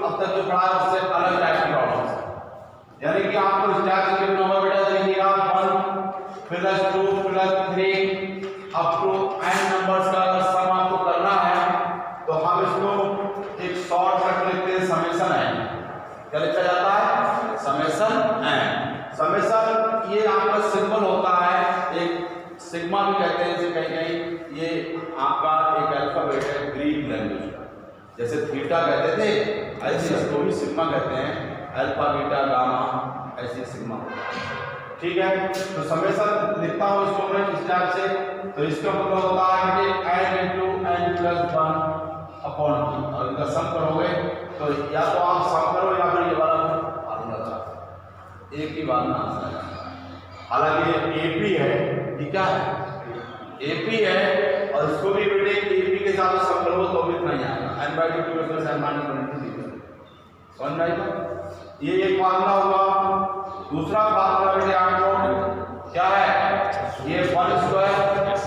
अब तक जो पढ़ा है उससे अलग टाइप की प्रॉब्लम्स है। यानी कि आपको स्टैक से कितना होगा बेटा, देखिए आप 1 plus 2 plus 3 up to n numbers का अगर सम आपको करना है तो हम इसको एक शॉर्टकट लिखते हैं समेशन n। क्या लिखा जाता है? Summation n। समेशन ये आपका सिंबल होता है, एक सिग्मा भी कहते हैं इसे कहीं कहीं। ये आपका एक अल्फाबेट है ग्रीक लैंग्वेज का, जैसे थीटा कहते थे ऐसे इसको भी सिग्मा कहते हैं, अल्फा बीटा गामा ऐसे सिग्मा। ठीक है, तो समेशन लिखता हूं इसको मैं इस टाइप से। तो इसका मतलब होता है कि n into n plus 1 upon 2। और इनका सम करोगे तो या तो आप सम करो या फिर ये वाला फार्मूला था, एक ही बात में आंसर आ जाता है। हालांकि ये एपी है, ये क्या है? एपी है, और इसको भी बेटे एपी के साथ सम करोगे तो भी इतना ही आएगा, n/2 प्लस n माइनस 1/2। समझ में आएगा? ये एक फार्मूला होगा। दूसरा फार्मूला बेटे आपको क्या है? ये 1 square plus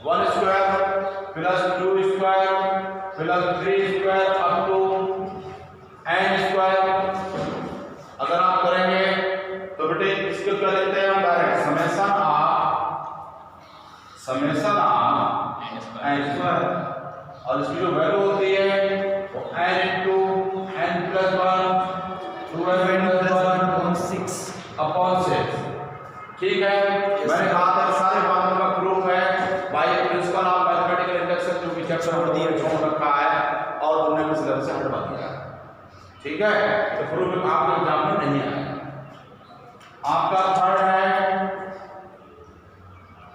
2 square plus 3 square up to n square. अगर आप करेंगे तो बेटे इसको क्या लिखते हैं हम direct summation r n square, और इसकी जो वैल्यू होती है वो n into n plus 1 2n plus 1/6 upon 6। ठीक है, मैंने कहा था सारे बातों का प्रूफ है by principle of mathematical induction जो कि चैप्टर नंबर 3 छोड़ रखा है और उन्होंने भी सिलेबस से हटवा दिया है। ठीक है, तो प्रूफ आपके एग्जाम में नहीं आएगा। आपका थर्ड है,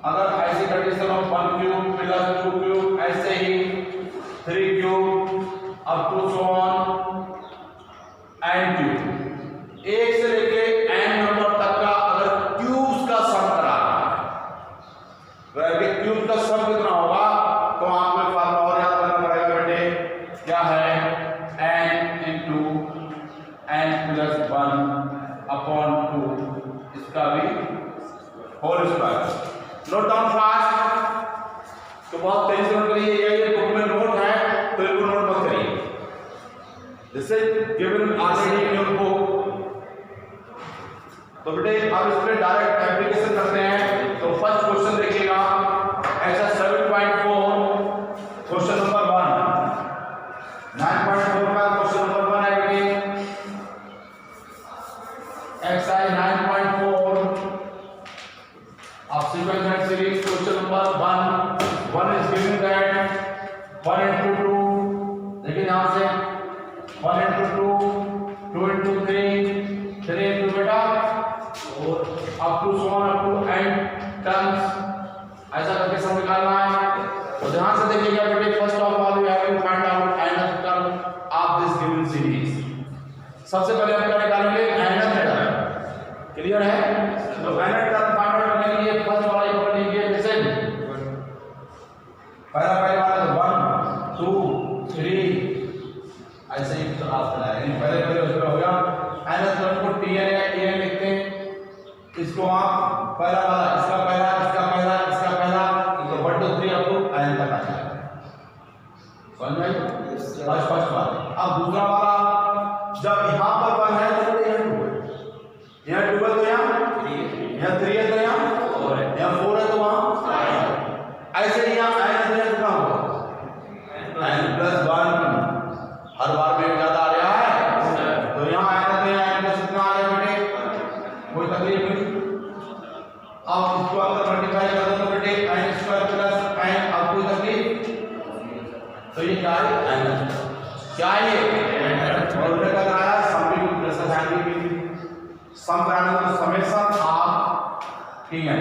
अगर ऐसी condition of 1 cube plus 2 cube ऐसे ही 3 cube up to so on n cube, एक से लेके n नंबर तक का अगर क्यूब्स का सम करा रहा है, तो क्यूब का सम कितना होगा तो आपको फार्मूला और याद करना पड़ेगा बेटे, क्या है? n into n plus 1 upon 2, इसका भी whole square. Note down fast, तो बहुत तेजी से नोट करिए। ये बुक में नोट है तो इसको नोट मत करिए, this is given already in your book. तो बेटे अब इस पे डायरेक्ट एप्लीकेशन करते हैं। तो फर्स्ट क्वेश्चन देखिएगा, एक्सरसाइज 7.4 क्वेश्चन नंबर 1। 9.4 का क्वेश्चन नंबर 1 है बेटे, exercise 9.4 of sequence series question number 1 is given that 1 into 2, देखिए यहाँ से 1 into 2 2 into 3 3 into बेटा और up to so on up to n terms, ऐसा करके सब निकालना है। तो ध्यान से देखिएगा बेटे, first of all we have to find out nth term of this given series। सबसे पहले हम क्या निकालेंगे? nth term। क्लियर है? तो nth term फाइंड आउट करने के लिए फर्स्ट वाला इक्वल लीजिए, जैसे पहला वाला 1 2 3 ऐसे ही तो आप बनाएंगे। पहले उसमें हो गया nth term को tn या an लिखते हैं, इसको आप पहला वाला इसका पहला इसका पहला इसका पहला तो 1 2 3 अप टू n तक आ जाएगा। समझ में आई? फर्स्ट वाला। अब दूसरा वाला, जब यहां पर 1 है तो यहां 2 है, यहां 2 है तो यहां 3 है तो यहां 4 है तो वहां 5 है। ऐसे ही यहां n है तो कितना होगा? n plus 1 हर बार में ज्यादा आ रहा है, तो यहां n है तो n plus कितना आ रहा है बेटे? कोई तकलीफ नहीं। अब इसको अगर मल्टीप्लाई कर दो तो बेटे n स्क्वायर प्लस n, अब कोई तकलीफ? तो ये क्या है? n क्या है ये? और उन्होंने क्या कराया? सम भी प्लस साइन भी सम कराना, तो समेशन ऑफ tn,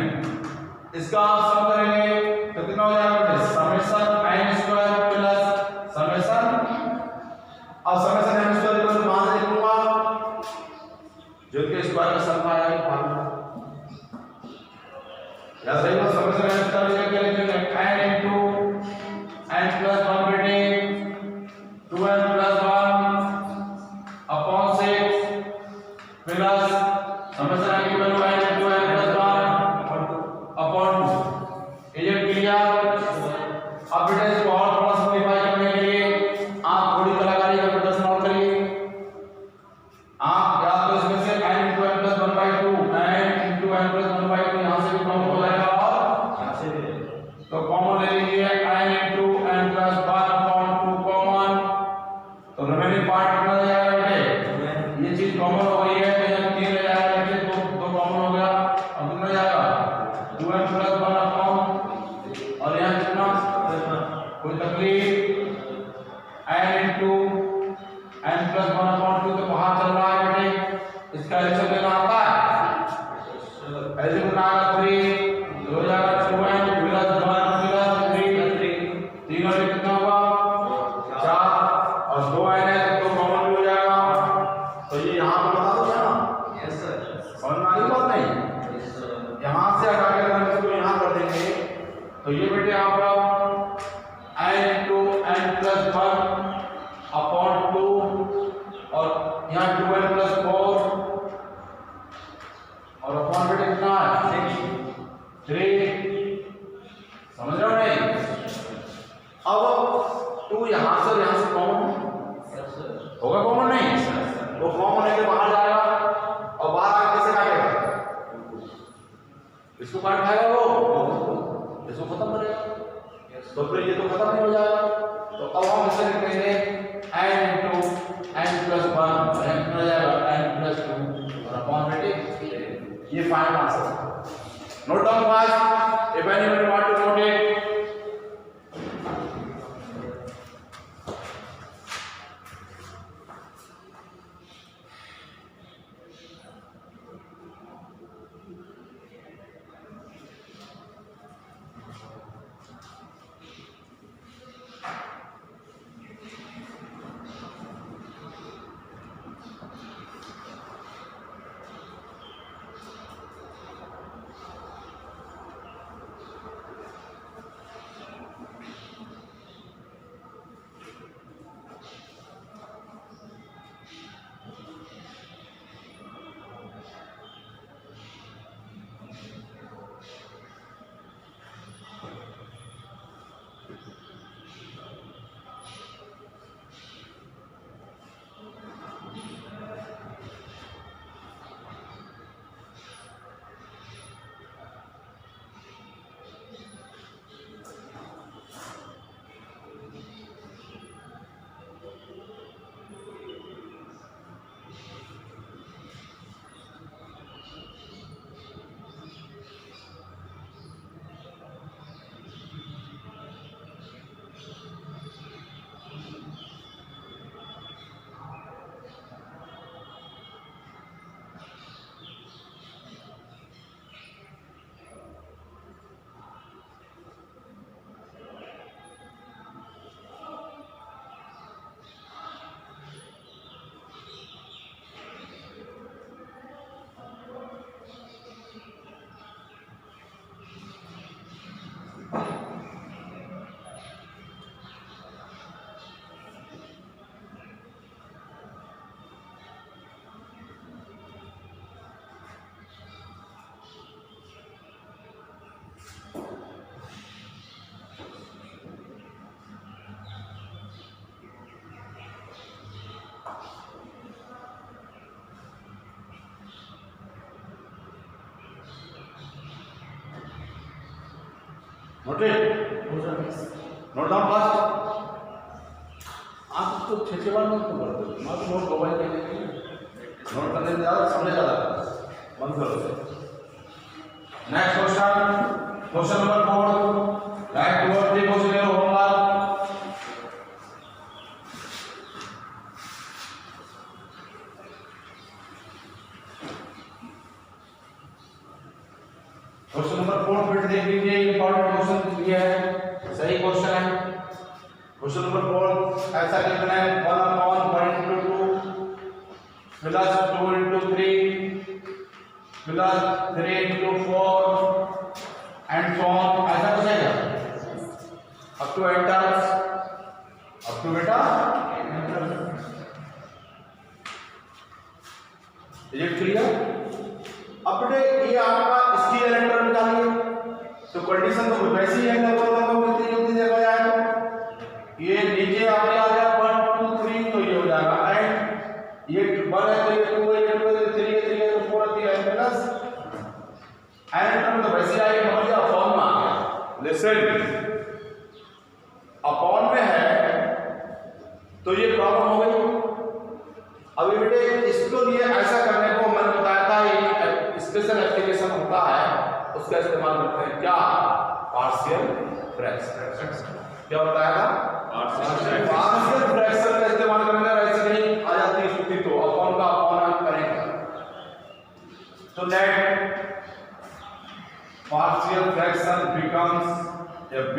इसका आप सम करेंगे तो कितना हो जाएगा बेटे? Summation n square plus summation, अब समेशन n स्क्वायर को मान से लिखूंगा जो कि स्क्वायर का सम आया है फार्मूला याद रखिएगा। समेशन n स्क्वायर क्या लिखेंगे? n into n plus 1 बेटे 2n plus 1 upon 6 plus summation n की value n into n plus 1 upon 2। ये क्लियर? अब बेटे इसको और थोड़ा सिंपलीफाई करने के लिए आप थोड़ी कलाकारी का प्रदर्शन और करिए। 2n प्लस 1 अपॉन और यहाँ कितना कोई तकलीफ n into n plus 1 upon 2 तो बाहर चल रहा है बेटे इसका एलसीएम लेना आता है एलसीएम लेना आएगा 3 हो जाएगा 2n प्लस 1 प्लस 3 तीन और कितना होगा 4 और 2n है तो कॉमन भी हो जाएगा तो ये यहाँ पर बता दो ना यस सर समझ में आई बात नहीं यहाँ से हटा के हम इसको यहाँ कर देंगे तो ये बेटे आपका n into n plus 1 upon 2 और यहाँ 2n प्लस 4 और अपॉन बेटे कितना है 3 समझ रहे हो नहीं अब 2 यहाँ से कॉमन होगा कॉमन नहीं वो कॉमन है के बाहर जाएगा और बाहर आके कैसे काटेगा इसको काट खाएगा वो इसको खत्म करेगा तो फिर ये तो खत्म नहीं हो जाएगा तो अब हम इसे लिख देंगे n इंटू n प्लस 1 और n हो जाएगा n प्लस 2 और अपॉन बेटे ये final answer note down fast if anybody want to note it noted note down fast आप तो छह बार नोट क्यों करते हो मैं तो नोट मोबाइल के लिए नोट करने से ज़्यादा समझे ज़्यादा बंद करो next question number 4 write two और 3 क्वेश्चन होगा क्वेश्चन नंबर 4 फिर देख लीजिए इंपॉर्टेंट क्वेश्चन दिया है सही क्वेश्चन है क्वेश्चन नंबर 4 ऐसा लिखना है 1/1 into 2 plus 2 into 3 plus 3 into 4 and so on ऐसा कुछ है up to n terms up to बेटा इज इट क्लियर अब ये आपका इसकी एलेक्टर निकालिए तो कंडीशन तो वैसी ही है लगभग मिलती जुलती जगह जाएगा ये नीचे आपके आ गया 1 2 3 तो ये हो जाएगा एंड ये 1 है तो ये 2 है ये 2 है 3 है 3 है तो 4 है 3 प्लस एंड तो वैसे आएगा समझ गया फॉर्म में आ गया लिसन अपॉन में है तो ये प्रॉब्लम हो गई अभी बेटे इसको लिए ऐसा करने को मैंने बताया था ये स्पेशल एप्लीकेशन होता है उसके इसका इस्तेमाल करते हैं क्या, पार्शियल फ्रैक्शन। क्या बताया था, पार्शियल फ्रैक्शन का इस्तेमाल करेंगे। ऐसे नहीं आ जाती है सूत्री तो अपॉन का अपॉन करेंगे। तो late partial fraction becomes a b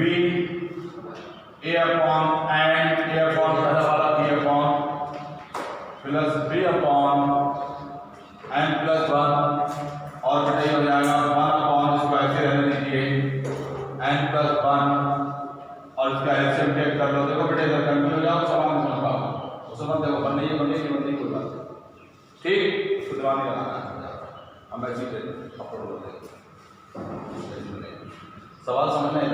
a upon and a upon पहला वाला b upon plus b upon n plus 1 और बेटा ये हो जाएगा 1 upon, इसको ऐसे रहने दीजिए n plus 1 और इसका एलसीएम टेक कर लो। देखो बेटा इधर कंफ्यूज हो जाओ, सवाल समझ पाओ उस समय देखो बनने ये कोई बात ठीक खुदवानी लगाना है। हम ऐसी अपलोड कर देंगे, सवाल समझना है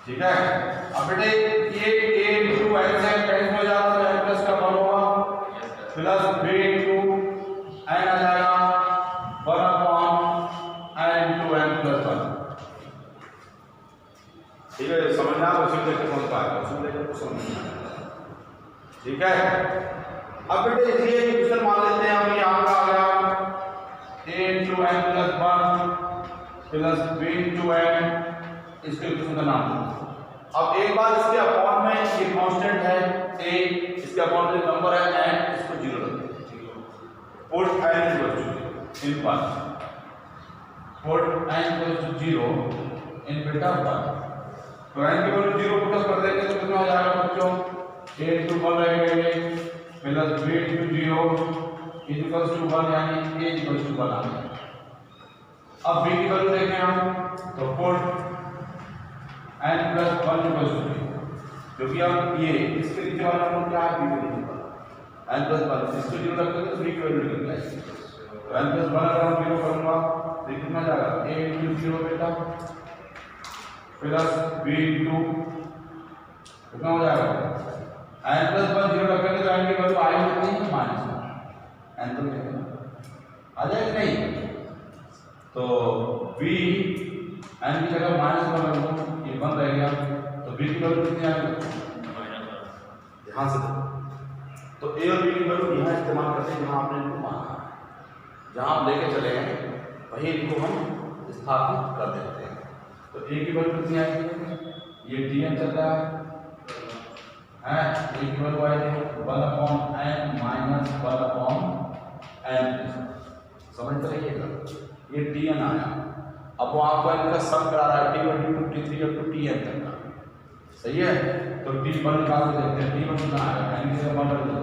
ठीक है। अब बेटे ये a into n से कैंसिल हो जाएगा तो n प्लस का 1 होगा प्लस b into n आ जाएगा 1 upon n into n plus 1। ठीक है, समझना है उसी देख के समझ पाएगा, उसी देख के समझना ठीक है। अब बेटे ये क्वेश्चन मान लेते हैं हम, ये आपका आ गया a into n plus 1 plus b into n, इसके क्वेश्चन का नाम। अब एक बार इसके अपॉन में ये कांस्टेंट है a, इसके अपॉन में नंबर है n, इसको 0 रख देंगे। Put n equal to in 1, put n equal to 0 in बेटा 1। तो n इक्वल टू 0 पुट कर देंगे तो कितना हो जाएगा बच्चों, a into 1 रहेगा plus b into 0 equal to 1, यानी a इक्वल टू 1 आ गया। अब b की वैल्यू देखें हम तो put n plus 1 equal to b, क्योंकि अब ये इसके नीचे वाला नंबर क्या है, b के नीचे वाला n प्लस 1, इसको 0 रख देंगे तो b की वैल्यू निकल जाएगी। तो n प्लस 1 अगर हम 0 करूंगा तो कितना जाएगा, a into 0 बेटा प्लस b into कितना हो जाएगा, n प्लस 1 0 रखेंगे तो n की वैल्यू आएगी कितनी, -1 n तो आ जाएगी नहीं। तो b n की जगह -1 रखूं, ये 1 रह गया तो b की वैल्यू कितनी आएगी, यहाँ से तो a और b की वैल्यू यहाँ इस्तेमाल करते हैं जहाँ आपने इनको माना, जहाँ आप लेके चले हैं वहीं इनको हम स्थापित कर देते हैं। तो a की वैल्यू कितनी आएगी, ये dn चल रहा है a की वैल्यू आएगी 1/n माइनस 1/n, समझते रहिएगा ये tn आया। अब वो आपको इनका सम करा रहा है t1 to t3 up to tn तक का, सही है। तो t1 निकाल के देखते हैं, t1 कितना आएगा, n की जगह 1 रख दो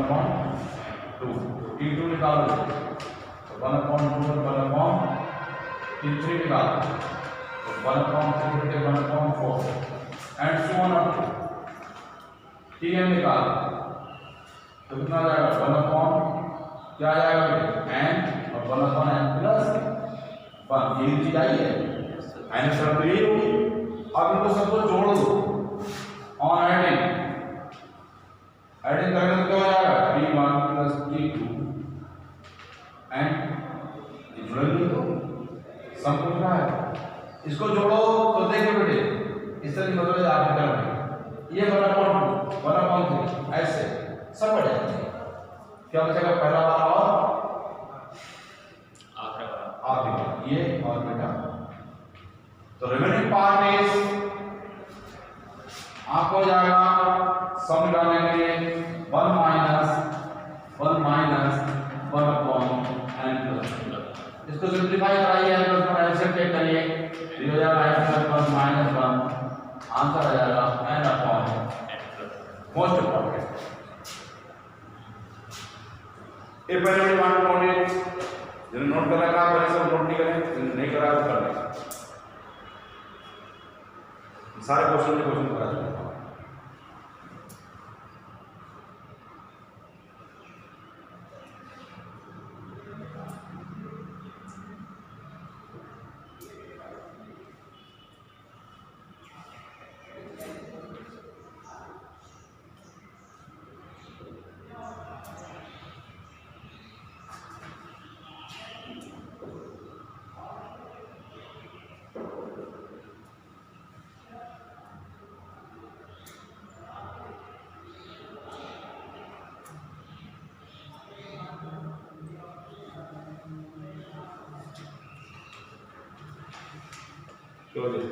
1/1/2, t2 निकाल दो तो 1/2 t3 निकाल दो तो 1/3 1/4 and so on up to tn निकाल तो कितना आ जाएगा, 1 क्या आ जाएगा n और 1/n प्लस 1, ये चीज आई है n शर्त तो यही होगी। अब इनको सबको जोड़ दो ऑन एडिंग करने से क्या हो जाएगा, t1 प्लस t2 एंड ये जुड़ेंगे तो सम कितना है, इसको जोड़ो तो देखो बेटे इस तरह की मतलब आप करेंगे ये 1/2 ऐसे सब बढ़ जाएंगे। क्या बचेगा, पहला वाला और आखिरी वाला, ये और बेटा। तो रिमेनिंग पार्ट इज आपको हो जाएगा सम निकालने के लिए 1 माइनस 1/n प्लस, इसको सिंपलीफाई कराइए, n प्लस 1 एलसीएम टेक करिए, ये हो जाएगा n प्लस 1 माइनस 1, आंसर आ जाएगा n/n। मोस्ट इंपॉर्टेंट ए पहले वाली वन नोट जिन्हें नोट कर रखा है पहले सब नोट नहीं करें, नहीं करा तो कर लें, सारे क्वेश्चन करा दें। छोड़ दे